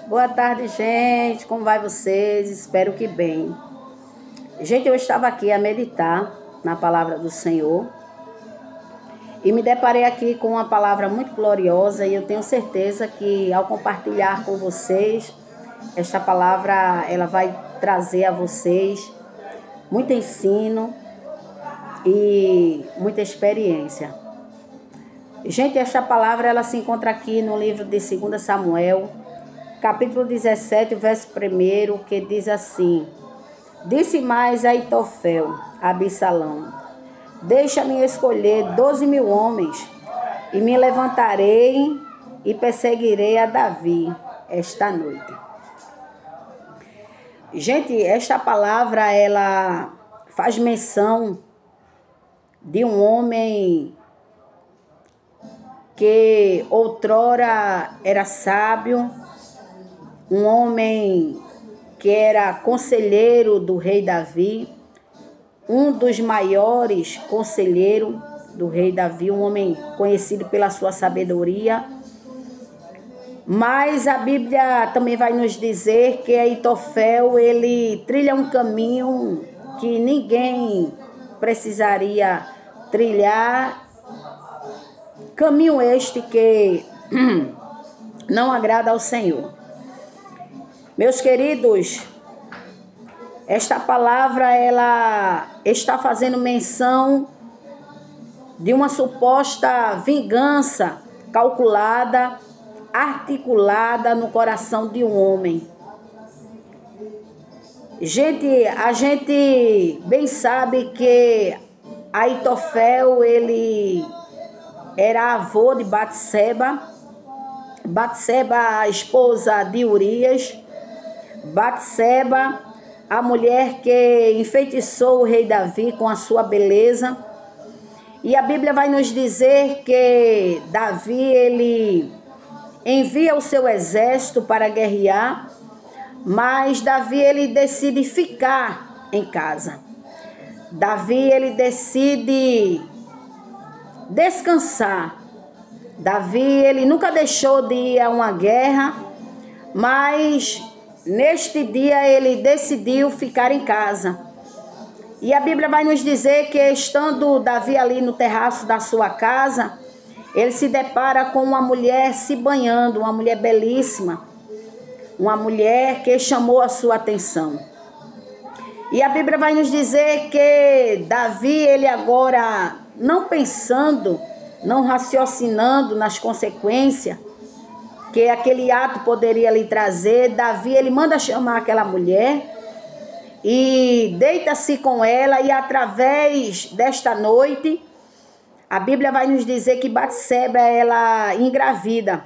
Boa tarde, gente. Como vai vocês? Espero que bem. Gente, eu estava aqui a meditar na palavra do Senhor e me deparei aqui com uma palavra muito gloriosa e eu tenho certeza que ao compartilhar com vocês, esta palavra ela vai trazer a vocês muito ensino e muita experiência. Gente, esta palavra ela se encontra aqui no livro de 2 Samuel, capítulo 17, verso 1, que diz assim: Disse mais Aitofel a Absalão: Deixa-me escolher 12.000 homens, e me levantarei e perseguirei a Davi esta noite. Gente, esta palavra ela faz menção de um homem que outrora era sábio, um homem que era conselheiro do rei Davi, um dos maiores conselheiros do rei Davi, um homem conhecido pela sua sabedoria. Mas a Bíblia também vai nos dizer que Aitofel, ele trilha um caminho que ninguém precisaria trilhar, caminho este que não agrada ao Senhor. Meus queridos, esta palavra ela está fazendo menção de uma suposta vingança calculada, articulada no coração de um homem. Gente, a gente bem sabe que Aitofel ele era avô de Batseba, a esposa de Urias, Batseba, a mulher que enfeitiçou o rei Davi com a sua beleza. E a Bíblia vai nos dizer que Davi ele envia o seu exército para guerrear, mas Davi ele decide ficar em casa. Davi ele decide descansar. Davi ele nunca deixou de ir a uma guerra, mas neste dia ele decidiu ficar em casa. E a Bíblia vai nos dizer que estando Davi ali no terraço da sua casa, ele se depara com uma mulher se banhando, uma mulher belíssima, uma mulher que chamou a sua atenção. E a Bíblia vai nos dizer que Davi, ele agora, não pensando, não raciocinando nas consequências que aquele ato poderia lhe trazer, Davi, ele manda chamar aquela mulher e deita-se com ela, e através desta noite, a Bíblia vai nos dizer que Batseba, ela engravida.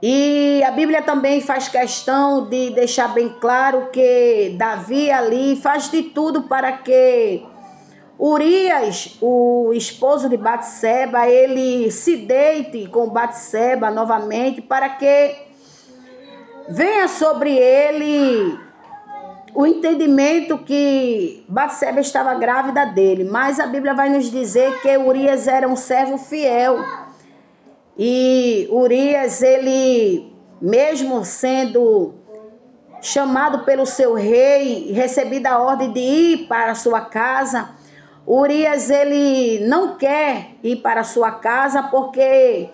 E a Bíblia também faz questão de deixar bem claro que Davi ali faz de tudo para que Urias, o esposo de Batseba, ele se deite com Batseba novamente, para que venha sobre ele o entendimento que Batseba estava grávida dele. Mas a Bíblia vai nos dizer que Urias era um servo fiel. E Urias, ele, mesmo sendo chamado pelo seu rei, recebida a ordem de ir para a sua casa, Urias, ele não quer ir para a sua casa porque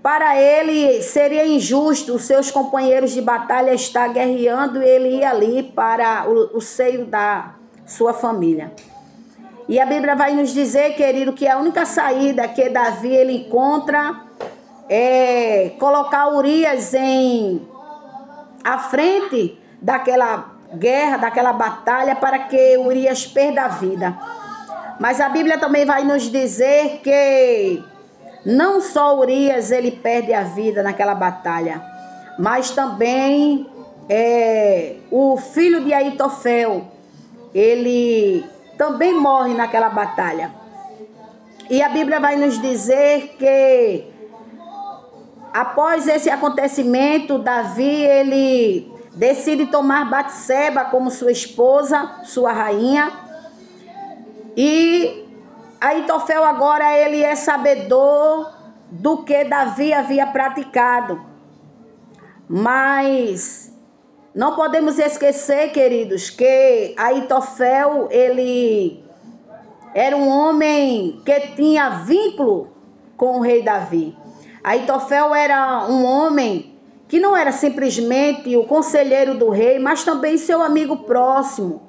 para ele seria injusto os seus companheiros de batalha estar guerreando e ele ir ali para o seio da sua família. E a Bíblia vai nos dizer, querido, que a única saída que Davi ele encontra é colocar Urias à frente daquela guerra, daquela batalha, para que Urias perda a vida. Mas a Bíblia também vai nos dizer que não só Urias ele perde a vida naquela batalha, mas também o filho de Aitofel, ele também morre naquela batalha. E a Bíblia vai nos dizer que após esse acontecimento, Davi ele decide tomar Batseba como sua esposa, sua rainha. E Aitofel agora ele é sabedor do que Davi havia praticado. Mas não podemos esquecer, queridos, que Aitofel, ele era um homem que tinha vínculo com o rei Davi. Aitofel era um homem que não era simplesmente o conselheiro do rei, mas também seu amigo próximo.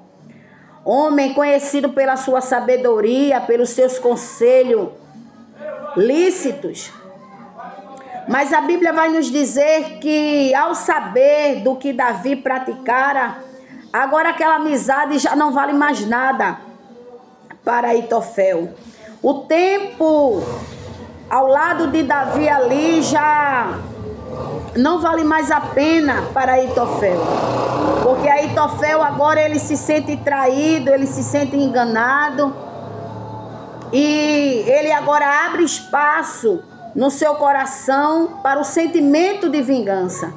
Homem conhecido pela sua sabedoria, pelos seus conselhos lícitos. Mas a Bíblia vai nos dizer que, ao saber do que Davi praticara, agora aquela amizade já não vale mais nada para Aitofel. O tempo ao lado de Davi ali já não vale mais a pena para Aitofel. Porque Aitofel agora ele se sente traído, ele se sente enganado. E ele agora abre espaço no seu coração para o sentimento de vingança.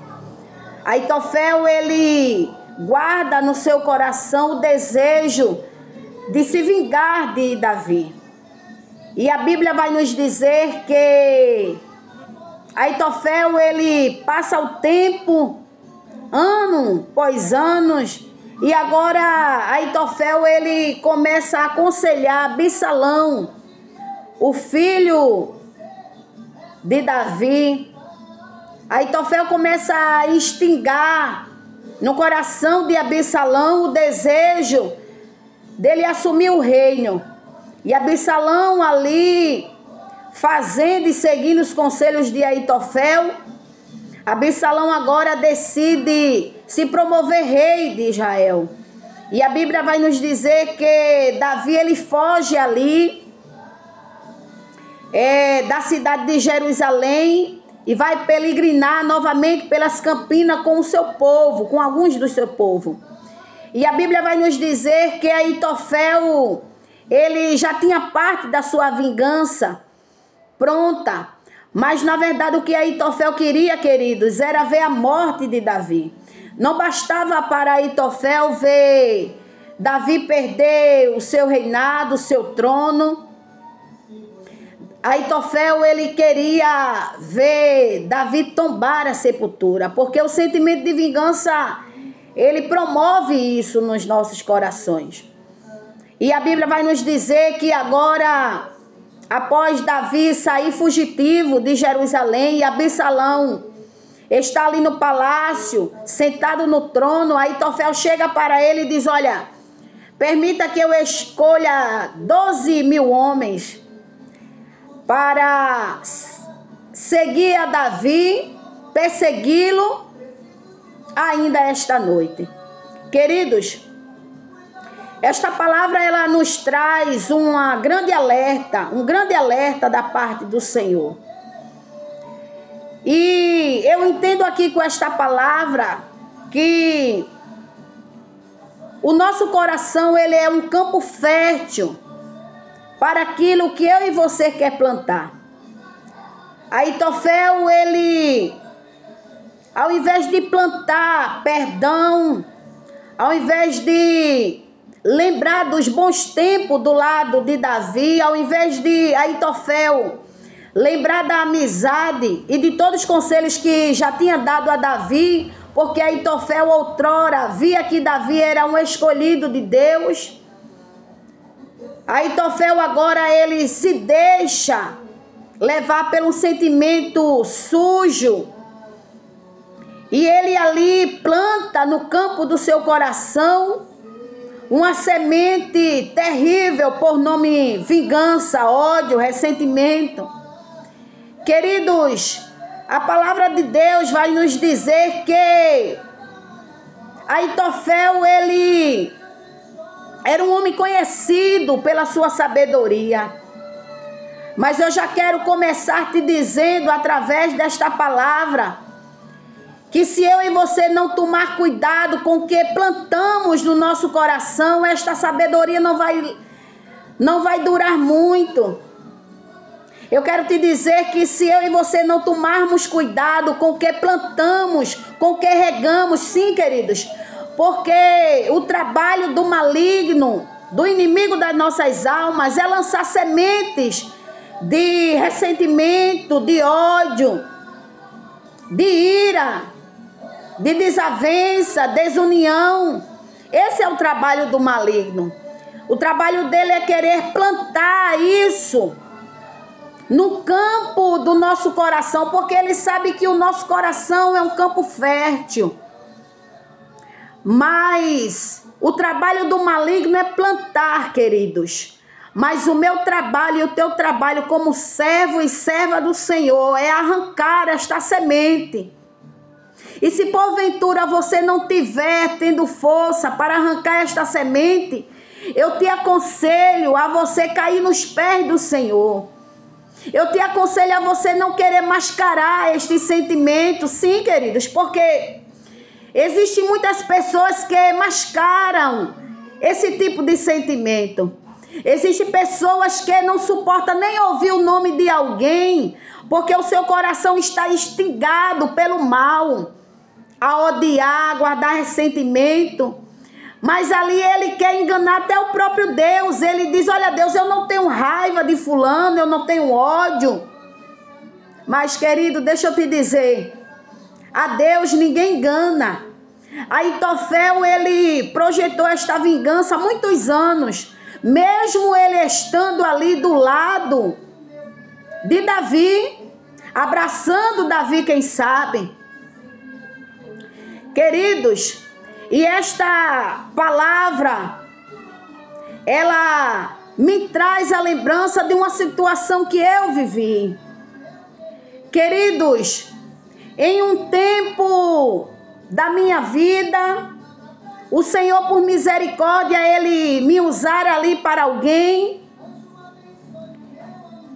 Aitofel, ele guarda no seu coração o desejo de se vingar de Davi. E a Bíblia vai nos dizer que Aitofel, ele passa o tempo, ano após anos, e agora Aitofel, ele começa a aconselhar Absalão, o filho de Davi. Aitofel começa a instigar no coração de Absalão o desejo dele assumir o reino. E Absalão ali, fazendo e seguindo os conselhos de Aitofel, Absalão agora decide se promover rei de Israel. E a Bíblia vai nos dizer que Davi, ele foge ali da cidade de Jerusalém e vai peregrinar novamente pelas campinas com o seu povo, com alguns do seu povo. E a Bíblia vai nos dizer que Aitofel, ele já tinha parte da sua vingança pronta. Mas na verdade o que Aitofel queria, queridos, era ver a morte de Davi. Não bastava para Aitofel ver Davi perder o seu reinado, o seu trono. Aitofel, ele queria ver Davi tombar a sepultura, porque o sentimento de vingança, ele promove isso nos nossos corações. E a Bíblia vai nos dizer que agora, após Davi sair fugitivo de Jerusalém e Absalão está ali no palácio, sentado no trono, Aitofel chega para ele e diz: olha, permita que eu escolha 12.000 homens para seguir a Davi, persegui-lo ainda esta noite. Queridos, esta palavra ela nos traz um grande alerta da parte do Senhor. E eu entendo aqui com esta palavra que o nosso coração ele é um campo fértil para aquilo que eu e você quer plantar. Aitofel, ele, ao invés de plantar perdão, ao invés de lembrar dos bons tempos do lado de Davi, ao invés de Aitofel lembrar da amizade e de todos os conselhos que já tinha dado a Davi, porque Aitofel outrora via que Davi era um escolhido de Deus, Aitofel agora ele se deixa levar pelo sentimento sujo e ele ali planta no campo do seu coração uma semente terrível por nome vingança, ódio, ressentimento. Queridos, a palavra de Deus vai nos dizer que Aitofel, ele era um homem conhecido pela sua sabedoria. Mas eu já quero começar te dizendo, através desta palavra, que se eu e você não tomar cuidado com o que plantamos no nosso coração, esta sabedoria não vai durar muito. Eu quero te dizer que se eu e você não tomarmos cuidado com o que plantamos, com o que regamos, sim, queridos, porque o trabalho do maligno, do inimigo das nossas almas, é lançar sementes de ressentimento, de ódio, de ira, de desavença, desunião. Esse é o trabalho do maligno. O trabalho dele é querer plantar isso no campo do nosso coração, porque ele sabe que o nosso coração é um campo fértil. Mas o trabalho do maligno é plantar, queridos. Mas o meu trabalho e o teu trabalho como servo e serva do Senhor é arrancar esta semente. E se porventura você não tiver tendo força para arrancar esta semente, eu te aconselho a você cair nos pés do Senhor. Eu te aconselho a você não querer mascarar este sentimento, sim, queridos, porque existem muitas pessoas que mascaram esse tipo de sentimento. Existem pessoas que não suportam nem ouvir o nome de alguém, porque o seu coração está instigado pelo mal, a odiar, a guardar ressentimento. Mas ali ele quer enganar até o próprio Deus. Ele diz: olha, Deus, eu não tenho raiva de fulano, eu não tenho ódio. Mas, querido, deixa eu te dizer, a Deus ninguém engana. Aitofel, ele projetou esta vingança há muitos anos, mesmo ele estando ali do lado de Davi, abraçando Davi, quem sabe. Queridos, e esta palavra, ela me traz a lembrança de uma situação que eu vivi. Queridos, em um tempo da minha vida, o Senhor, por misericórdia, Ele me usara ali para alguém.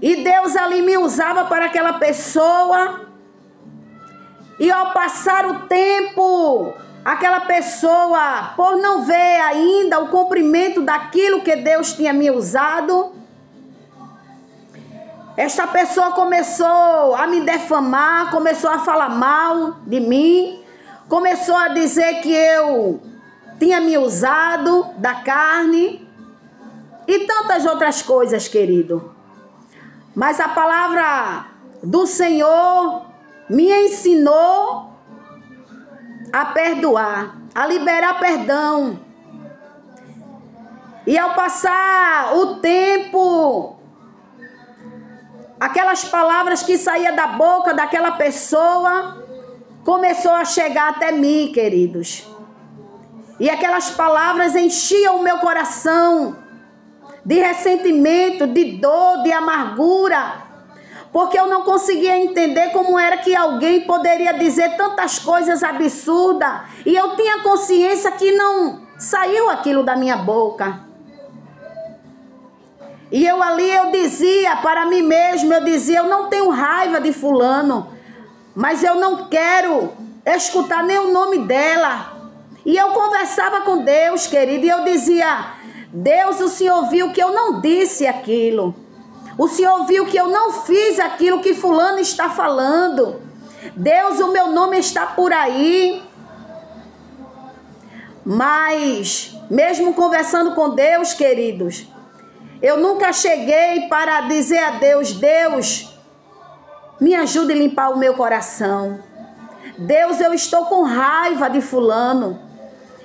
E Deus ali me usava para aquela pessoa. E ao passar o tempo, aquela pessoa, por não ver ainda o cumprimento daquilo que Deus tinha me usado, esta pessoa começou a me defamar, começou a falar mal de mim, começou a dizer que eu tinha me usado da carne e tantas outras coisas, querido. Mas a palavra do Senhor me ensinou a perdoar, a liberar perdão. E ao passar o tempo, aquelas palavras que saíam da boca daquela pessoa começou a chegar até mim, queridos. E aquelas palavras enchiam o meu coração de ressentimento, de dor, de amargura, porque eu não conseguia entender como era que alguém poderia dizer tantas coisas absurdas e eu tinha consciência que não saiu aquilo da minha boca. E eu dizia para mim mesmo, eu não tenho raiva de fulano, mas eu não quero escutar nem o nome dela. E eu conversava com Deus, querido, e eu dizia: Deus, o Senhor viu que eu não disse aquilo. O Senhor viu que eu não fiz aquilo que fulano está falando. Deus, o meu nome está por aí. Mas, mesmo conversando com Deus, queridos, eu nunca cheguei para dizer a Deus: Deus, me ajude a limpar o meu coração. Deus, eu estou com raiva de fulano.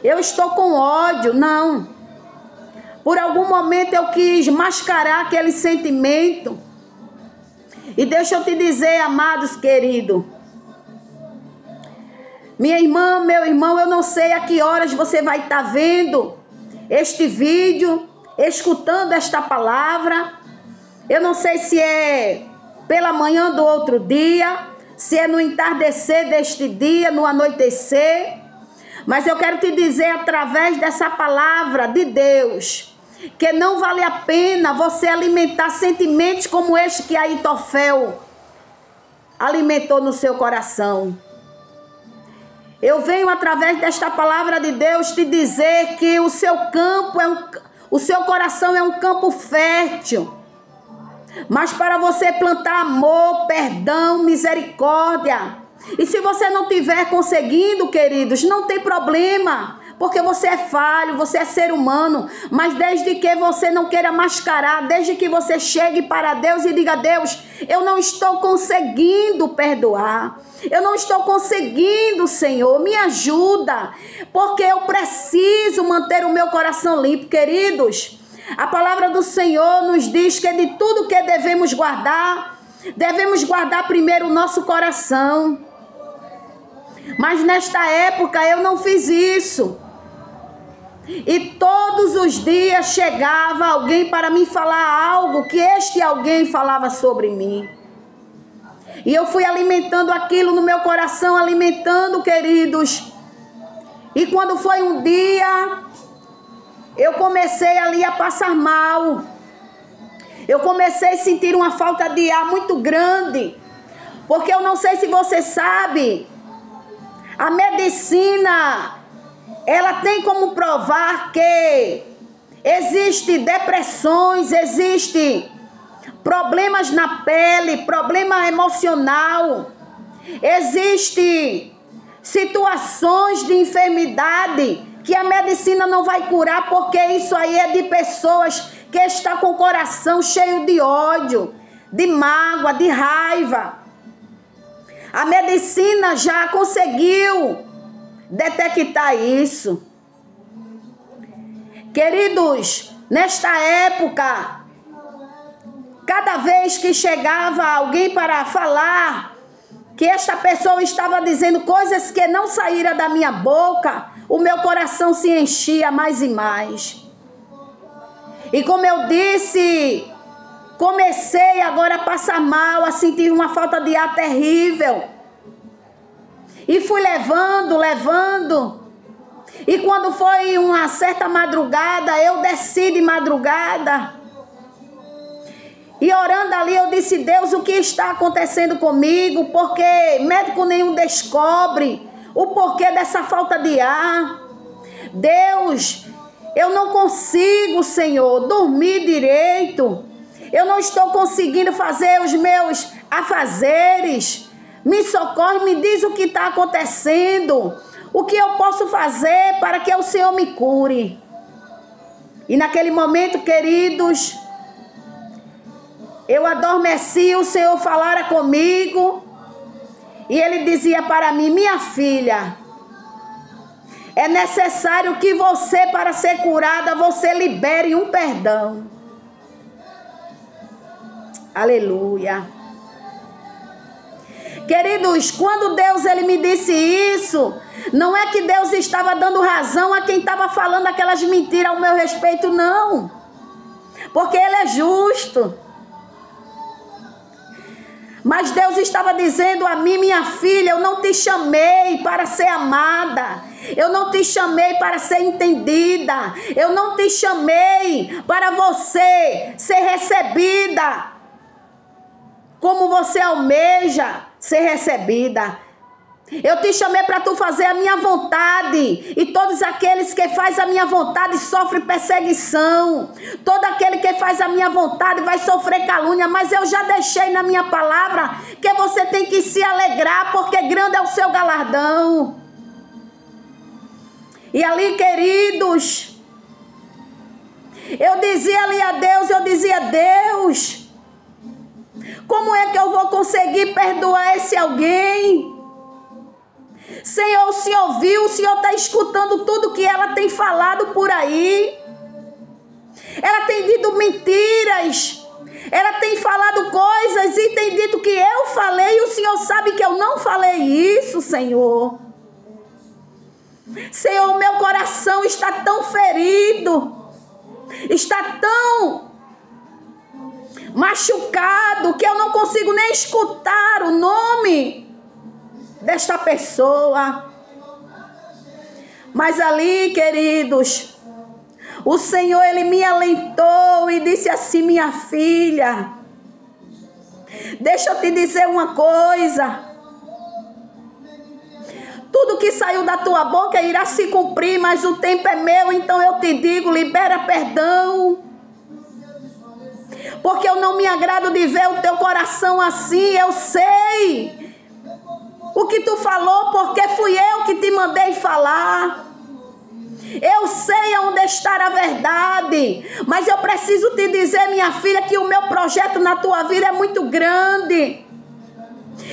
Eu estou com ódio. Não. Por algum momento eu quis mascarar aquele sentimento. E deixa eu te dizer, amados queridos, minha irmã, meu irmão, eu não sei a que horas você vai estar vendo este vídeo, escutando esta palavra. Eu não sei se é pela manhã do outro dia, se é no entardecer deste dia, no anoitecer. Mas eu quero te dizer, através dessa palavra de Deus, que não vale a pena você alimentar sentimentos como este que Aitofel alimentou no seu coração. Eu venho, através desta palavra de Deus, te dizer que o seu campo o seu coração é um campo fértil. Mas para você plantar amor, perdão, misericórdia. E se você não estiver conseguindo, queridos, não tem problema. porque você é falho, você é ser humano, mas desde que você não queira mascarar, desde que você chegue para Deus e diga: Deus, eu não estou conseguindo perdoar, eu não estou conseguindo, Senhor, me ajuda, porque eu preciso manter o meu coração limpo. Queridos, a palavra do Senhor nos diz que de tudo que devemos guardar primeiro o nosso coração. Mas nesta época eu não fiz isso. E todos os dias chegava alguém para me falar algo que este alguém falava sobre mim. E eu fui alimentando aquilo no meu coração, alimentando, queridos. E quando foi um dia, eu comecei ali a passar mal. Eu comecei a sentir uma falta de ar muito grande. Porque eu não sei se você sabe, a medicina, ela tem como provar que existe depressões, existe problemas na pele, problema emocional, existe situações de enfermidade que a medicina não vai curar, porque isso aí é de pessoas que estão com o coração cheio de ódio, de mágoa, de raiva. A medicina já conseguiu detectar isso. Queridos, nesta época, cada vez que chegava alguém para falar que esta pessoa estava dizendo coisas que não saíram da minha boca, o meu coração se enchia mais e mais. E como eu disse, comecei agora a passar mal, a sentir uma falta de ar terrível. E fui levando. E quando foi uma certa madrugada, eu desci de madrugada. E orando ali, eu disse: Deus, o que está acontecendo comigo? Porque médico nenhum descobre o porquê dessa falta de ar. Deus, eu não consigo, Senhor, dormir direito. Eu não estou conseguindo fazer os meus afazeres. Me socorre, me diz o que está acontecendo. O que eu posso fazer para que o Senhor me cure? E naquele momento, queridos, eu adormeci, o Senhor falara comigo. E Ele dizia para mim: minha filha, é necessário que você, para ser curada, você libere um perdão. Aleluia. Queridos, quando Deus ele me disse isso, não é que Deus estava dando razão a quem estava falando aquelas mentiras ao meu respeito, não. Porque Ele é justo. Mas Deus estava dizendo a mim: minha filha, eu não te chamei para ser amada. Eu não te chamei para ser entendida. Eu não te chamei para você ser recebida como você almeja ser recebida. Eu te chamei para tu fazer a minha vontade. E todos aqueles que fazem a minha vontade sofrem perseguição. Todo aquele que faz a minha vontade vai sofrer calúnia. Mas eu já deixei na minha palavra que você tem que se alegrar, porque grande é o seu galardão. E ali, queridos, eu dizia ali a Deus, Deus, como é que eu vou conseguir perdoar esse alguém? Senhor, o Senhor viu, o Senhor está escutando tudo que ela tem falado por aí. Ela tem dito mentiras. Ela tem falado coisas e tem dito que eu falei. E o Senhor sabe que eu não falei isso, Senhor. Senhor, meu coração está tão ferido. Está tão machucado que eu não consigo nem escutar o nome desta pessoa. Mas ali, queridos, o Senhor ele me alentou e disse assim: minha filha, deixa eu te dizer uma coisa, tudo que saiu da tua boca irá se cumprir, mas o tempo é meu. Então eu te digo, libera perdão, porque eu não me agrado de ver o teu coração assim. Eu sei o que tu falou, porque fui eu que te mandei falar. Eu sei onde está a verdade, mas eu preciso te dizer, minha filha, que o meu projeto na tua vida é muito grande.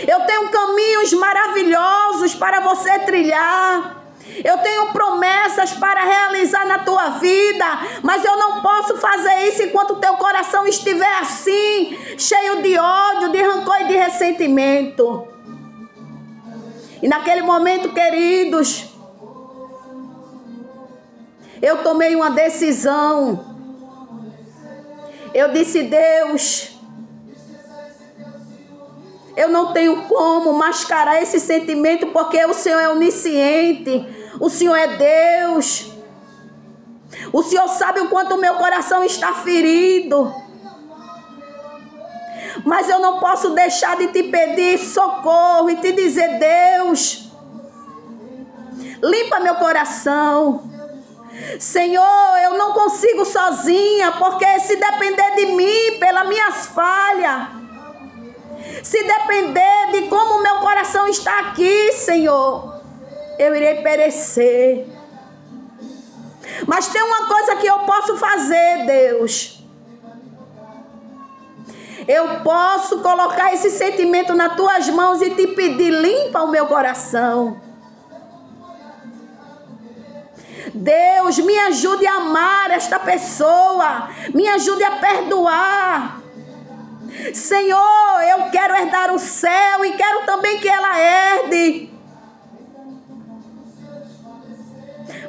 Eu tenho caminhos maravilhosos para você trilhar. Eu tenho promessas para realizar na tua vida, mas eu não posso fazer isso enquanto o teu coração estiver assim, cheio de ódio, de rancor e de ressentimento. E naquele momento, queridos, eu tomei uma decisão. Eu disse: Deus, eu não tenho como mascarar esse sentimento, porque o Senhor é onisciente, o Senhor é Deus. O Senhor sabe o quanto o meu coração está ferido. Mas eu não posso deixar de te pedir socorro e te dizer: Deus, limpa meu coração. Senhor, eu não consigo sozinha, porque se depender de mim, pelas minhas falhas, se depender de como o meu coração está aqui, Senhor, eu irei perecer. Mas tem uma coisa que eu posso fazer, Deus. Eu posso colocar esse sentimento nas tuas mãos e te pedir: limpa o meu coração. Deus, me ajude a amar esta pessoa, me ajude a perdoar. Senhor, eu quero herdar o céu e quero também que ela herde.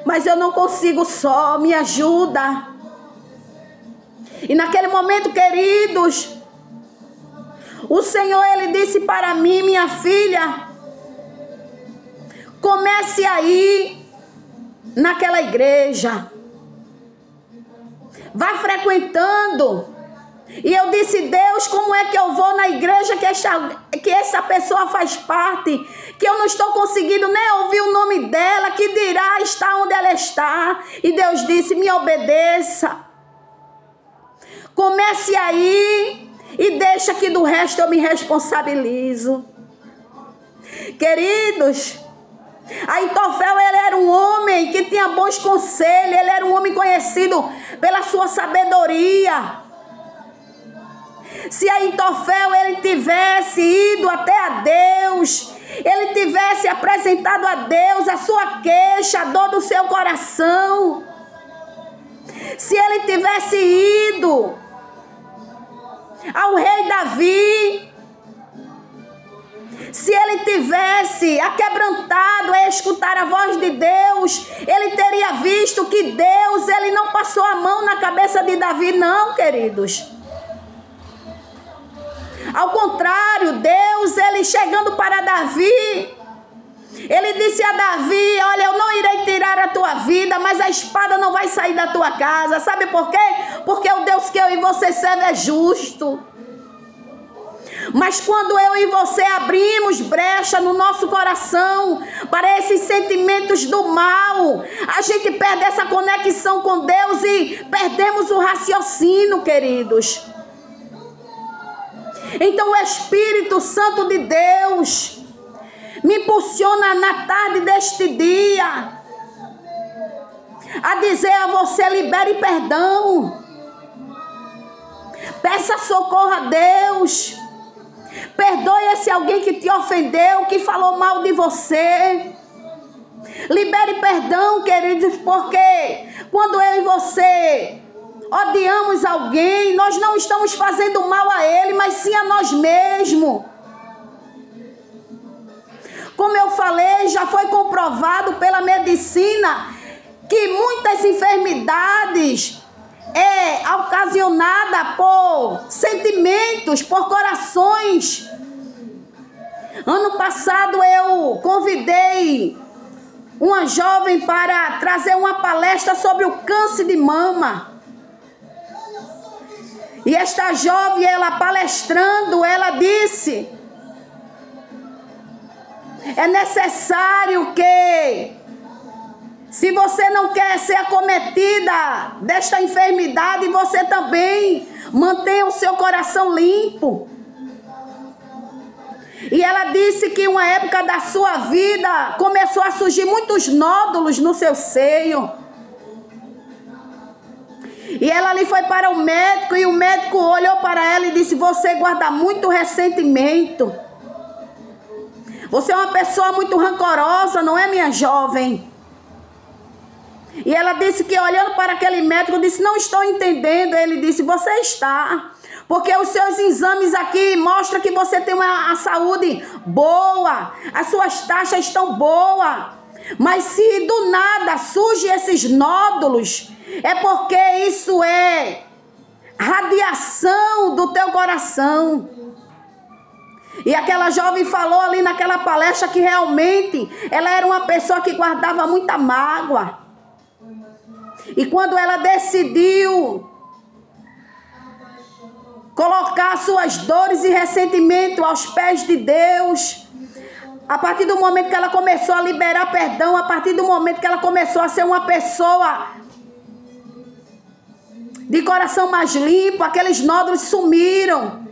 Mas eu não consigo só, me ajuda. E naquele momento, queridos, o Senhor, Ele disse para mim: minha filha, comece aí naquela igreja, vai frequentando. E eu disse: Deus, como é que eu vou na igreja que essa pessoa faz parte, que eu não estou conseguindo nem ouvir o nome dela, que dirá está onde ela está? E Deus disse: me obedeça, comece aí e deixa que do resto eu me responsabilizo. Queridos, Aitofel, ele era um homem que tinha bons conselhos, ele era um homem conhecido pela sua sabedoria. Se Aitofel, ele tivesse ido até a Deus, ele tivesse apresentado a Deus a sua queixa, a dor do seu coração, se ele tivesse ido ao rei Davi, se ele tivesse aquebrantado a escutar a voz de Deus, ele teria visto que Deus, ele não passou a mão na cabeça de Davi, não, queridos. Ao contrário, Deus, ele chegando para Davi, ele disse a Davi: olha, eu não irei tirar a tua vida, mas a espada não vai sair da tua casa. Sabe por quê? Porque o Deus que eu e você serve é justo. Mas quando eu e você abrimos brecha no nosso coração para esses sentimentos do mal, a gente perde essa conexão com Deus e perdemos o raciocínio, queridos. Então o Espírito Santo de Deus me impulsiona na tarde deste dia a dizer a você: libere perdão, peça socorro a Deus, perdoe esse alguém que te ofendeu, que falou mal de você. Libere perdão, queridos, porque quando eu e você odiamos alguém, nós não estamos fazendo mal a ele, mas sim a nós mesmos. Como eu falei, já foi comprovado pela medicina que muitas enfermidades é ocasionada por sentimentos, por corações. Ano passado eu convidei uma jovem para trazer uma palestra sobre o câncer de mama. E esta jovem, ela palestrando, ela disse: é necessário que, se você não quer ser acometida desta enfermidade, você também mantenha o seu coração limpo. E ela disse que em uma época da sua vida começou a surgir muitos nódulos no seu seio. E ela ali foi para o médico e o médico olhou para ela e disse: você guarda muito ressentimento. Você é uma pessoa muito rancorosa, não é, minha jovem? E ela disse que olhando para aquele médico, disse: não estou entendendo. Ele disse: você está. Porque os seus exames aqui mostram que você tem uma saúde boa. As suas taxas estão boas. Mas se do nada surgem esses nódulos, é porque isso é radiação do teu coração. E aquela jovem falou ali naquela palestra que realmente ela era uma pessoa que guardava muita mágoa. E quando ela decidiu colocar suas dores e ressentimento aos pés de Deus, a partir do momento que ela começou a liberar perdão, a partir do momento que ela começou a ser uma pessoa de coração mais limpo, aqueles nódulos sumiram.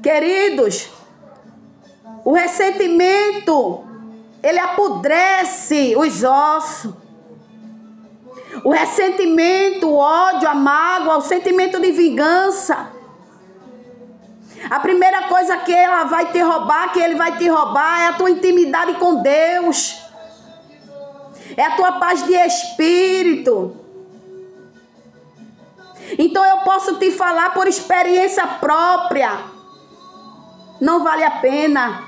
Queridos, o ressentimento, ele apodrece os ossos. O ressentimento, o ódio, a mágoa, o sentimento de vingança. A primeira coisa que ela vai te roubar, que ele vai te roubar, é a tua intimidade com Deus. É a tua paz de espírito. Então eu posso te falar por experiência própria. Não vale a pena.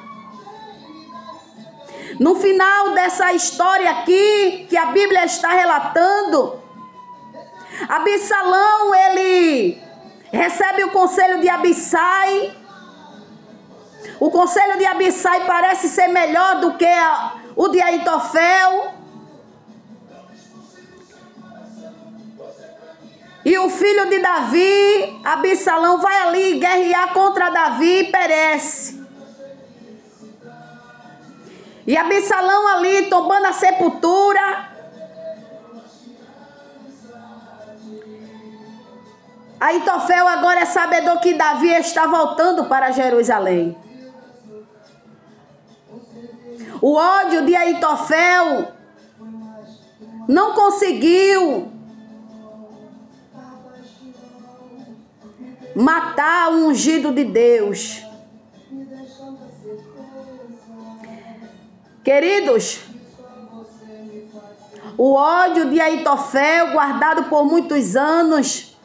No final dessa história aqui, que a Bíblia está relatando, Absalão, ele recebe o conselho de Abissai. O conselho de Abissai parece ser melhor do que o de Aitofel. E o filho de Davi, Absalão, vai ali guerrear contra Davi e perece. E Absalão ali tombando a sepultura. Aitofel agora é sabedor que Davi está voltando para Jerusalém. O ódio de Aitofel não conseguiu matar o ungido de Deus. Queridos, o ódio de Aitofel, guardado por muitos anos,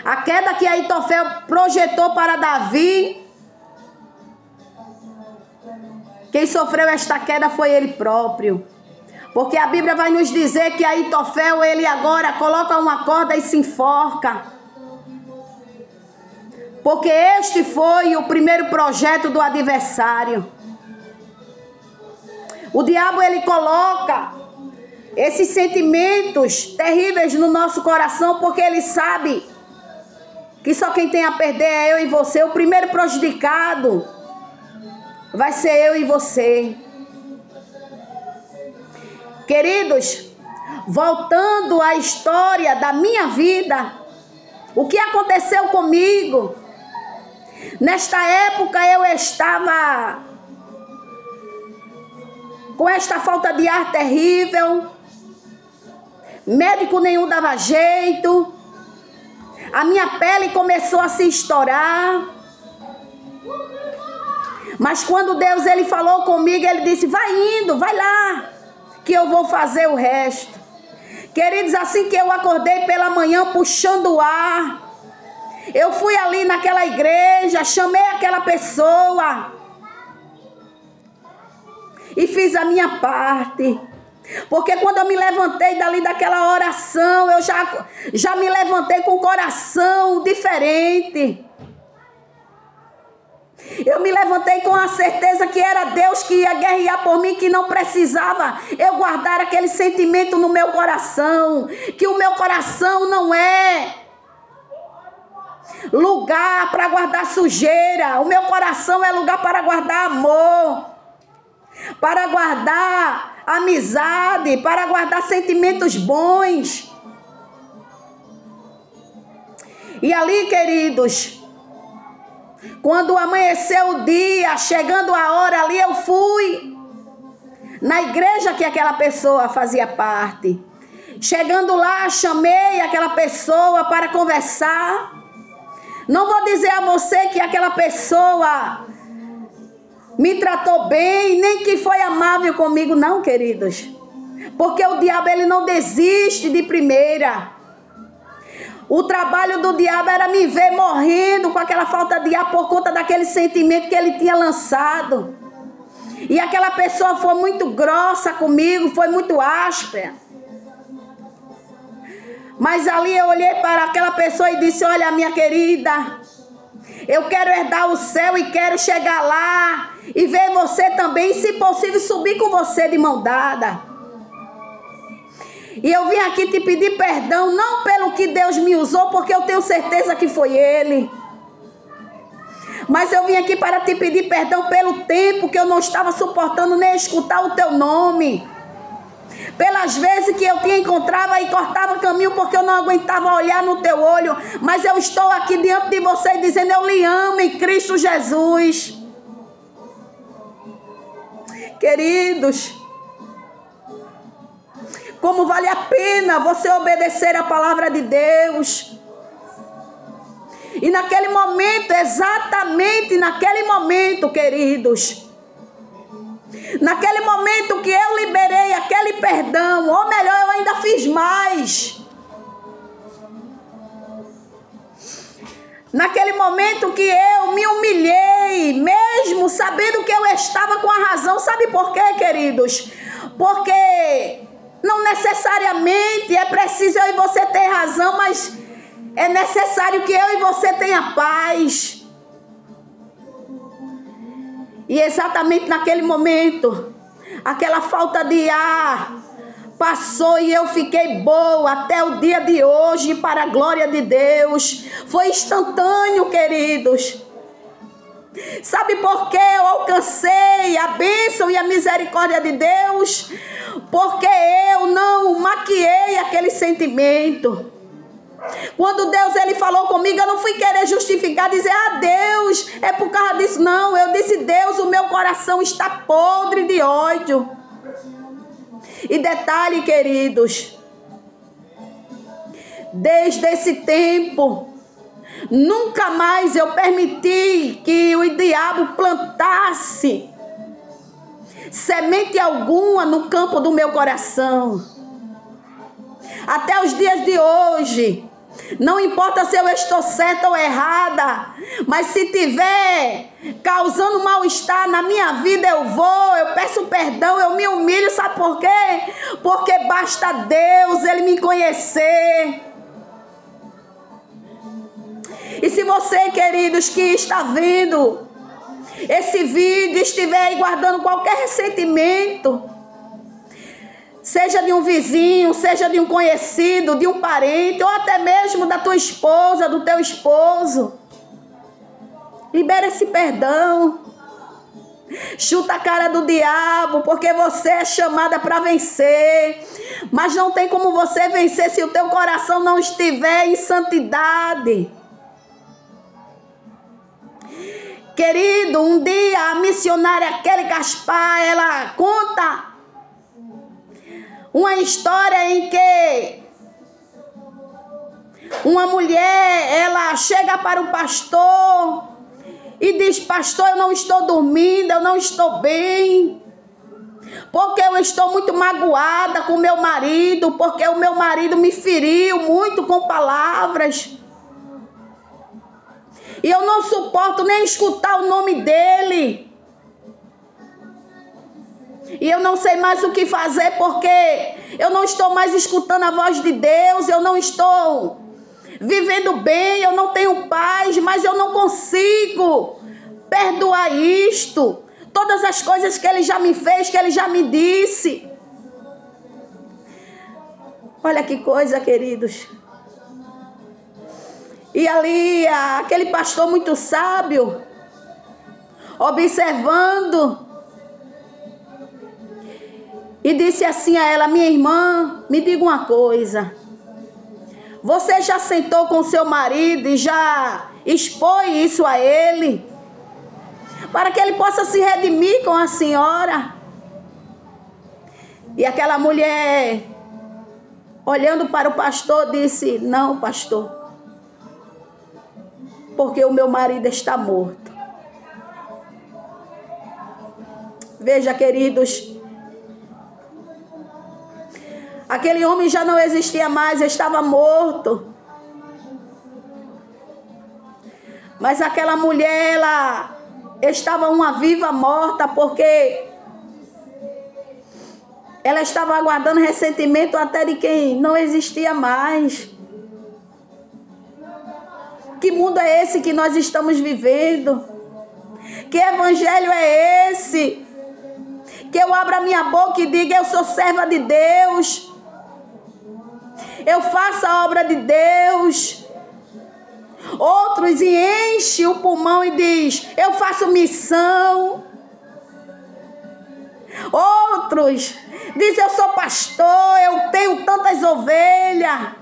a queda que Aitofel projetou para Davi, quem sofreu esta queda foi ele próprio. Porque a Bíblia vai nos dizer que Aitofel, ele agora coloca uma corda e se enforca. Porque este foi o primeiro projeto do adversário. O diabo, ele coloca esses sentimentos terríveis no nosso coração, porque ele sabe que só quem tem a perder é eu e você. O primeiro prejudicado vai ser eu e você. Queridos, voltando à história da minha vida, o que aconteceu comigo? Nesta época eu estava com esta falta de ar terrível, médico nenhum dava jeito, a minha pele começou a se estourar. Mas quando Deus, ele falou comigo, ele disse: vai indo, vai lá, que eu vou fazer o resto. Queridos, assim que eu acordei pela manhã puxando o ar, eu fui ali naquela igreja, chamei aquela pessoa e fiz a minha parte. Porque quando eu me levantei dali daquela oração, eu já me levantei com o coração diferente. Eu me levantei com a certeza que era Deus que ia guerrear por mim, que não precisava eu guardar aquele sentimento no meu coração, que o meu coração não é lugar para guardar sujeira. O meu coração é lugar para guardar amor, para guardar amizade, para guardar sentimentos bons. E ali, queridos, quando amanheceu o dia, chegando a hora ali, eu fui na igreja que aquela pessoa fazia parte. Chegando lá, chamei aquela pessoa para conversar. Não vou dizer a você que aquela pessoa me tratou bem, nem que foi amável comigo, não, queridos. Porque o diabo, ele não desiste de primeira. O trabalho do diabo era me ver morrendo com aquela falta de ar por conta daquele sentimento que ele tinha lançado. E aquela pessoa foi muito grossa comigo, foi muito áspera. Mas ali eu olhei para aquela pessoa e disse: olha, minha querida, eu quero herdar o céu e quero chegar lá e ver você também, se possível subir com você de mão dada. E eu vim aqui te pedir perdão, não pelo que Deus me usou, porque eu tenho certeza que foi Ele. Mas eu vim aqui para te pedir perdão pelo tempo que eu não estava suportando nem escutar o teu nome. Pelas vezes que eu te encontrava e cortava caminho porque eu não aguentava olhar no teu olho. Mas eu estou aqui diante de você dizendo: eu lhe amo em Cristo Jesus. Queridos, como vale a pena você obedecer a palavra de Deus. E naquele momento, exatamente naquele momento, queridos, naquele momento que eu liberei aquele perdão, ou melhor, eu ainda fiz mais. Naquele momento que eu me humilhei, mesmo sabendo que eu estava com a razão. Sabe por quê, queridos? Porque não necessariamente é preciso eu e você ter razão, mas é necessário que eu e você tenha paz. E exatamente naquele momento, aquela falta de ar passou e eu fiquei boa até o dia de hoje, para a glória de Deus. Foi instantâneo, queridos. Sabe por que eu alcancei a bênção e a misericórdia de Deus? Porque eu não maquiei aquele sentimento. Quando Deus ele falou comigo, eu não fui querer justificar, dizer: ah, Deus, é por causa disso. Não, eu disse: Deus, o meu coração está podre de ódio. E detalhe, queridos, desde esse tempo, nunca mais eu permiti que o diabo plantasse semente alguma no campo do meu coração. Até os dias de hoje, não importa se eu estou certa ou errada, mas se tiver causando mal-estar na minha vida, eu peço perdão, eu me humilho. Sabe por quê? Porque basta Deus ele me conhecer. E se você, queridos, que está vendo esse vídeo, estiver aí guardando qualquer ressentimento, seja de um vizinho, seja de um conhecido, de um parente, ou até mesmo da tua esposa, do teu esposo, libera esse perdão. Chuta a cara do diabo, porque você é chamada para vencer. Mas não tem como você vencer se o teu coração não estiver em santidade. Querido, um dia a missionária Kelly Gaspar, ela conta uma história em que uma mulher, ela chega para o pastor e diz: pastor, eu não estou dormindo, eu não estou bem, porque eu estou muito magoada com meu marido, porque o meu marido me feriu muito com palavras, e eu não suporto nem escutar o nome dele. E eu não sei mais o que fazer, porque eu não estou mais escutando a voz de Deus, eu não estou vivendo bem, eu não tenho paz, mas eu não consigo perdoar isto. Todas as coisas que ele já me fez, que ele já me disse. Olha que coisa, queridos. E ali, aquele pastor muito sábio, observando, e disse assim a ela: minha irmã, me diga uma coisa. Você já sentou com seu marido e já expôs isso a ele? Para que ele possa se redimir com a senhora? E aquela mulher, olhando para o pastor, disse: não, pastor, porque o meu marido está morto. Veja, queridos, aquele homem já não existia mais, estava morto. Mas aquela mulher, ela estava uma viva morta, porque ela estava aguardando ressentimento até de quem não existia mais. Que mundo é esse que nós estamos vivendo? Que evangelho é esse? Que eu abra minha boca e diga: eu sou serva de Deus, eu faço a obra de Deus. Outros enchem o pulmão e diz: eu faço missão. Outros dizem: eu sou pastor, eu tenho tantas ovelhas.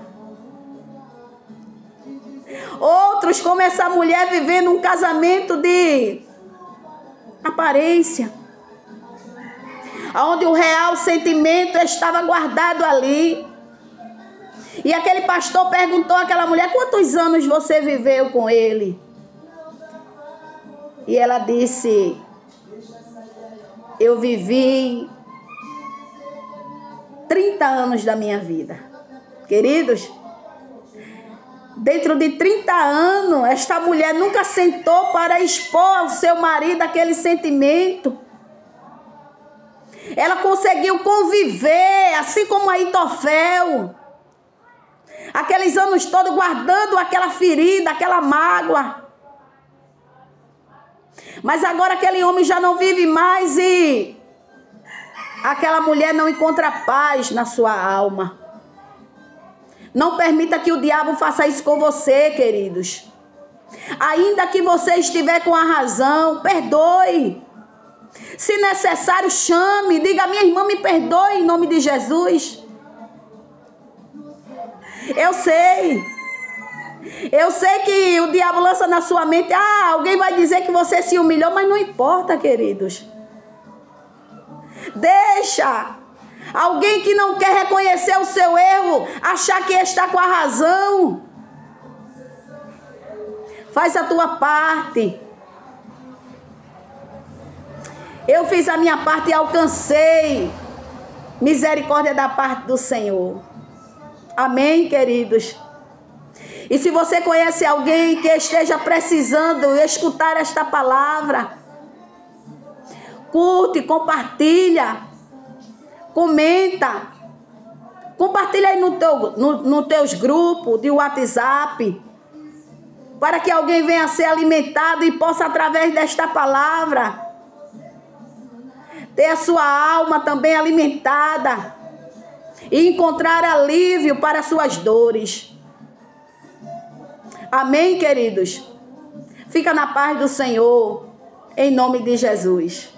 Outros, como essa mulher, vivendo um casamento de aparência, onde o real sentimento estava guardado ali. E aquele pastor perguntou àquela mulher: quantos anos você viveu com ele? E ela disse: eu vivi 30 anos da minha vida. Queridos, dentro de 30 anos, esta mulher nunca sentou para expor ao seu marido aquele sentimento. Ela conseguiu conviver, assim como Aitofel, aqueles anos todos guardando aquela ferida, aquela mágoa. Mas agora aquele homem já não vive mais e aquela mulher não encontra paz na sua alma. Não permita que o diabo faça isso com você, queridos. Ainda que você estiver com a razão, perdoe. Se necessário, chame, diga: minha irmã, me perdoe em nome de Jesus. Eu sei que o diabo lança na sua mente: alguém vai dizer que você se humilhou, mas não importa, queridos. Deixa alguém que não quer reconhecer o seu erro achar que está com a razão. Faz a tua parte. Eu fiz a minha parte e alcancei misericórdia da parte do Senhor. Amém, queridos? E se você conhece alguém que esteja precisando escutar esta palavra, curte, compartilha, comenta. Compartilha aí no teus grupos de WhatsApp, para que alguém venha a ser alimentado e possa, através desta palavra, ter a sua alma também alimentada e encontrar alívio para suas dores. Amém, queridos? Fica na paz do Senhor, em nome de Jesus.